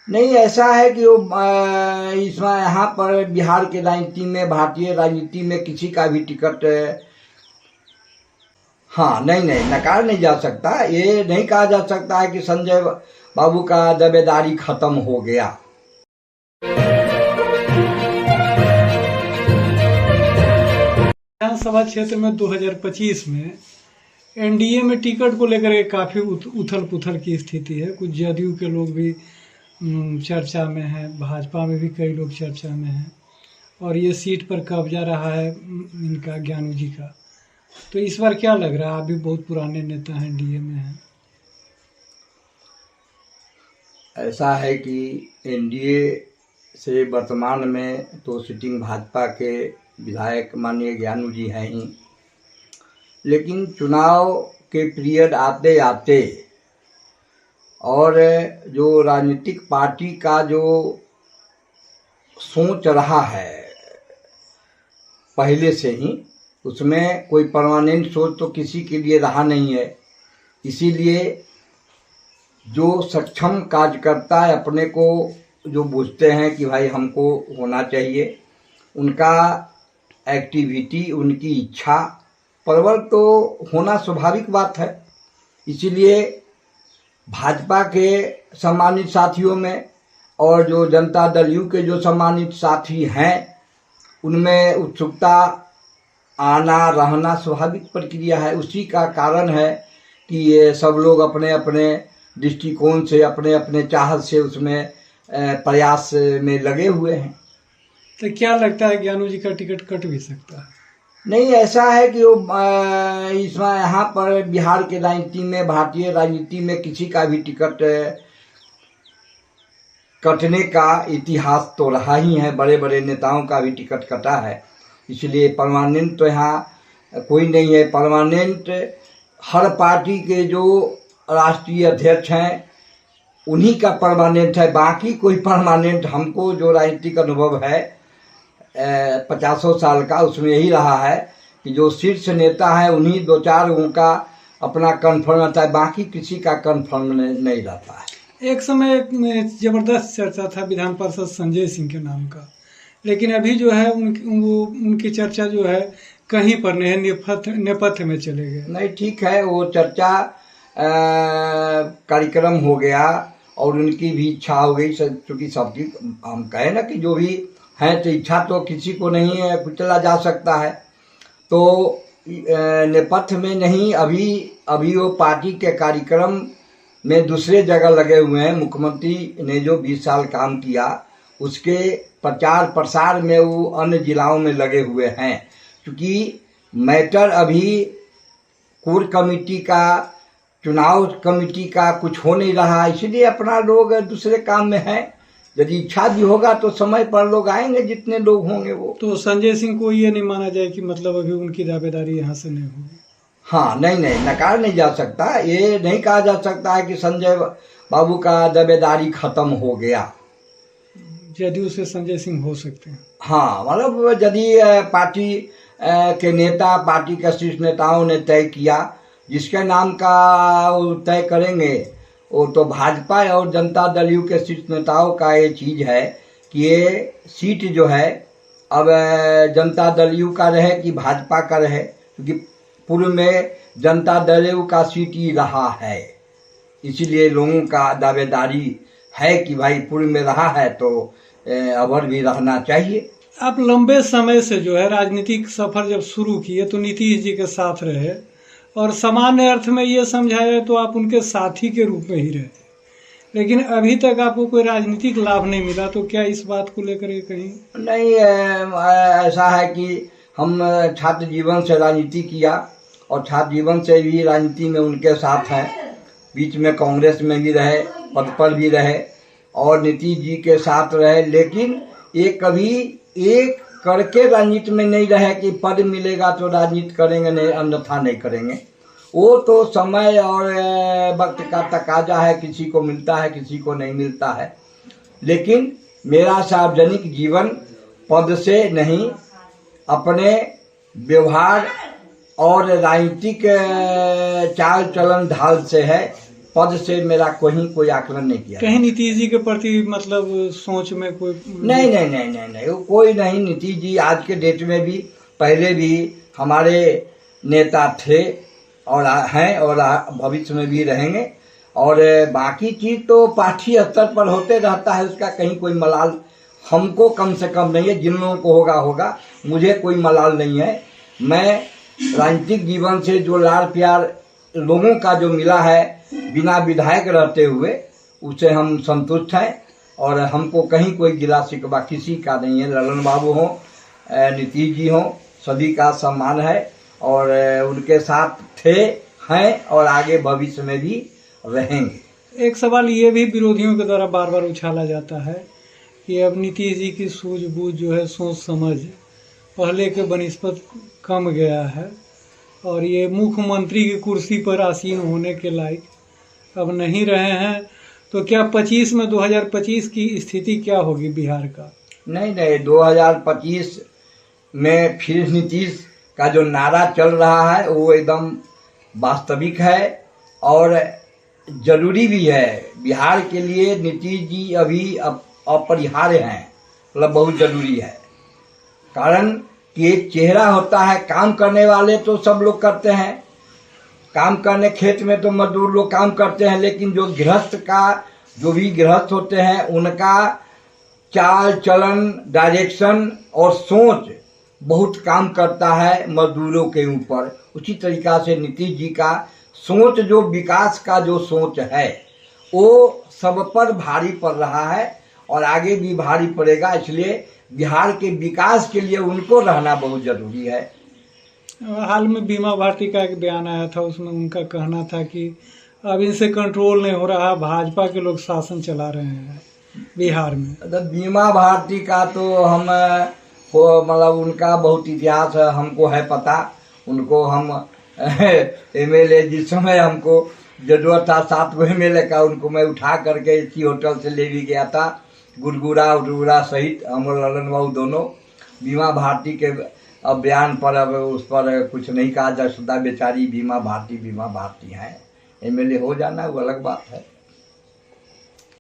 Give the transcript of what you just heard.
नहीं, ऐसा है कि वो इसमें यहाँ पर बिहार के राजनीति में, भारतीय राजनीति में किसी का भी टिकट हाँ, नहीं नहीं, नकार नहीं जा सकता। ये नहीं कहा जा सकता है कि संजय बाबू का दावेदारी खत्म हो गया। विधानसभा क्षेत्र में 2025 में एनडीए में टिकट को लेकर काफ़ी उथल पुथल की स्थिति है। कुछ जदयू के लोग भी चर्चा में हैं, भाजपा में भी कई लोग चर्चा में हैं, और ये सीट पर कब्जा रहा है इनका, ज्ञानू जी का। तो इस बार क्या लग रहा है? आप भी बहुत पुराने नेता हैं, एनडीए में हैं। ऐसा है कि एनडीए से वर्तमान में तो सिटिंग भाजपा के विधायक माननीय ज्ञानू जी हैं ही, लेकिन चुनाव के पीरियड आते आते और जो राजनीतिक पार्टी का जो सोच रहा है पहले से ही, उसमें कोई परमानेंट सोच तो किसी के लिए रहा नहीं है। इसीलिए जो सक्षम कार्यकर्ता अपने को जो बुझते हैं कि भाई हमको होना चाहिए, उनका एक्टिविटी, उनकी इच्छा प्रबल तो होना स्वाभाविक बात है। इसीलिए भाजपा के सम्मानित साथियों में और जो जनता दल यू के जो सम्मानित साथी हैं, उनमें उत्सुकता आना रहना स्वाभाविक प्रक्रिया है। उसी का कारण है कि ये सब लोग अपने अपने दृष्टिकोण से, अपने अपने चाहत से उसमें प्रयास में लगे हुए हैं। तो क्या लगता है ज्ञानू जी का टिकट कट भी सकता है? नहीं, ऐसा है कि वो इसमें यहाँ पर बिहार के राजनीति में, भारतीय राजनीति में किसी का भी टिकट कटने का इतिहास तो रहा ही है। बड़े बड़े नेताओं का भी टिकट कटा है। इसलिए परमानेंट तो यहाँ कोई नहीं है। परमानेंट हर पार्टी के जो राष्ट्रीय अध्यक्ष हैं उन्हीं का परमानेंट है। बाकी कोई परमानेंट, हमको जो राजनीतिक अनुभव है 50 साल का, उसमें यही रहा है कि जो शीर्ष नेता है उन्हीं 2-4 लोगों का अपना कन्फर्म रहता है, बाकी किसी का कन्फर्म नहीं रहता है। एक समय जबरदस्त चर्चा था विधान पार्षद संजय सिंह के नाम का, लेकिन अभी जो है उनकी चर्चा जो है कहीं पर नहीं, नेपथ्य में चले गए। नहीं, ठीक है, वो चर्चा कार्यक्रम हो गया और उनकी भी इच्छा हो गई। क्योंकि सबकी, हम कहें ना कि जो भी है तो इच्छा तो किसी को नहीं है, कुचला जा सकता है। तो नेपथ्य में नहीं, अभी वो पार्टी के कार्यक्रम में दूसरे जगह लगे हुए हैं। मुख्यमंत्री ने जो 20 साल काम किया उसके प्रचार प्रसार में वो अन्य जिलाओं में लगे हुए हैं। क्योंकि मैटर अभी कोर कमेटी का, चुनाव कमेटी का कुछ हो नहीं रहा, इसलिए अपना लोग दूसरे काम में है। यदि इच्छा भी होगा तो समय पर लोग आएंगे, जितने लोग होंगे वो। तो संजय सिंह को ये नहीं माना जाए कि मतलब अभी उनकी दावेदारी यहाँ से नहीं होगी? हाँ, नहीं नहीं, नकार नहीं जा सकता। ये नहीं कहा जा सकता है कि संजय बाबू का दावेदारी खत्म हो गया। जदयू से संजय सिंह हो सकते हैं। हाँ, मतलब यदि पार्टी के नेता, पार्टी के शीर्ष नेताओं ने तय किया, जिसके नाम का वो तय करेंगे, वो तो भाजपा और जनता दल यू के शीर्ष नेताओं का ये चीज है कि ये सीट जो है अब जनता दल यू का रहे कि भाजपा का रहे। क्योंकि पूर्व में जनता दल यू का सीट ही रहा है, इसीलिए लोगों का दावेदारी है कि भाई पूर्व में रहा है तो अबर भी रहना चाहिए। आप लंबे समय से जो है राजनीतिक सफर जब शुरू किए तो नीतीश जी के साथ रहे, और सामान्य अर्थ में ये समझा जाए तो आप उनके साथी के रूप में ही रहे, लेकिन अभी तक आपको कोई राजनीतिक लाभ नहीं मिला। तो क्या इस बात को लेकर कहीं? नहीं, ऐसा है कि हम छात्र जीवन से राजनीति किया और छात्र जीवन से भी राजनीति में उनके साथ हैं। बीच में कांग्रेस में भी रहे, पद पर भी रहे और नीतीश जी के साथ रहे, लेकिन ये कभी एक करके राजनीति में नहीं रहे कि पद मिलेगा तो राजनीति करेंगे, नहीं अन्यथा नहीं करेंगे। वो तो समय और वक्त का तकाजा है, किसी को मिलता है, किसी को नहीं मिलता है। लेकिन मेरा सार्वजनिक जीवन पद से नहीं, अपने व्यवहार और राजनीतिक चाल चलन ढाल से है। पद से मेरा कोई आकलन नहीं किया। कहीं नीतीश जी के प्रति मतलब सोच में कोई नहीं, वो कोई नहीं। नीतीश जी आज के डेट में भी, पहले भी हमारे नेता थे और हैं और भविष्य में भी रहेंगे। और बाकी चीज तो पार्टी स्तर पर होते रहता है, उसका कहीं कोई मलाल हमको कम से कम नहीं है। जिन लोगों को होगा, मुझे कोई मलाल नहीं है। मैं राजनीतिक जीवन से जो लाड़ प्यार लोगों का जो मिला है बिना विधायक रहते हुए, उससे हम संतुष्ट हैं और हमको कहीं कोई गिला शिकवा किसी का नहीं है। ललन बाबू हों, नीतीश जी हों, सभी का सम्मान है और उनके साथ थे, हैं और आगे भविष्य में भी रहेंगे। एक सवाल ये भी विरोधियों के द्वारा बार बार उछाला जाता है कि अब नीतीश जी की सूझबूझ जो है, सोच समझ पहले के बनिस्पत कम गया है और ये मुख्यमंत्री की कुर्सी पर आसीन होने के लायक अब नहीं रहे हैं। तो क्या 2025 की स्थिति क्या होगी बिहार का? नहीं, 2025 में फिर नीतीश का जो नारा चल रहा है वो एकदम वास्तविक है और जरूरी भी है। बिहार के लिए नीतीश जी अभी अपरिहार्य हैं, मतलब बहुत जरूरी है। कारण कि एक चेहरा होता है, काम करने वाले तो सब लोग करते हैं, काम करने खेत में तो मजदूर लोग काम करते हैं, लेकिन जो भी गृहस्थ होते हैं उनका चाल चलन, डायरेक्शन और सोच बहुत काम करता है मजदूरों के ऊपर। उसी तरीका से नीतीश जी का सोच, जो विकास का जो सोच है, वो सब पर भारी पड़ रहा है और आगे भी भारी पड़ेगा। इसलिए बिहार के विकास के लिए उनको रहना बहुत जरूरी है। हाल में बीमा भारती का एक बयान आया था, उसमें उनका कहना था कि अब इनसे कंट्रोल नहीं हो रहा, भाजपा के लोग शासन चला रहे हैं बिहार में। बीमा भारती का तो हम मतलब उनका बहुत इतिहास हमको है पता। उनको हम एमएलए जिस समय हमको जरूरत था 7 एमएलए का, उनको मैं उठा करके इसी होटल से ले भी गया था, गुड़गुड़ा सहित हम ललन बाबू दोनों। बीमा भारती के अब बयान पर अब उस पर कुछ नहीं कहा जा सकता। बेचारी बीमा भारती हैं, एमएलए हो जाना वो अलग बात है।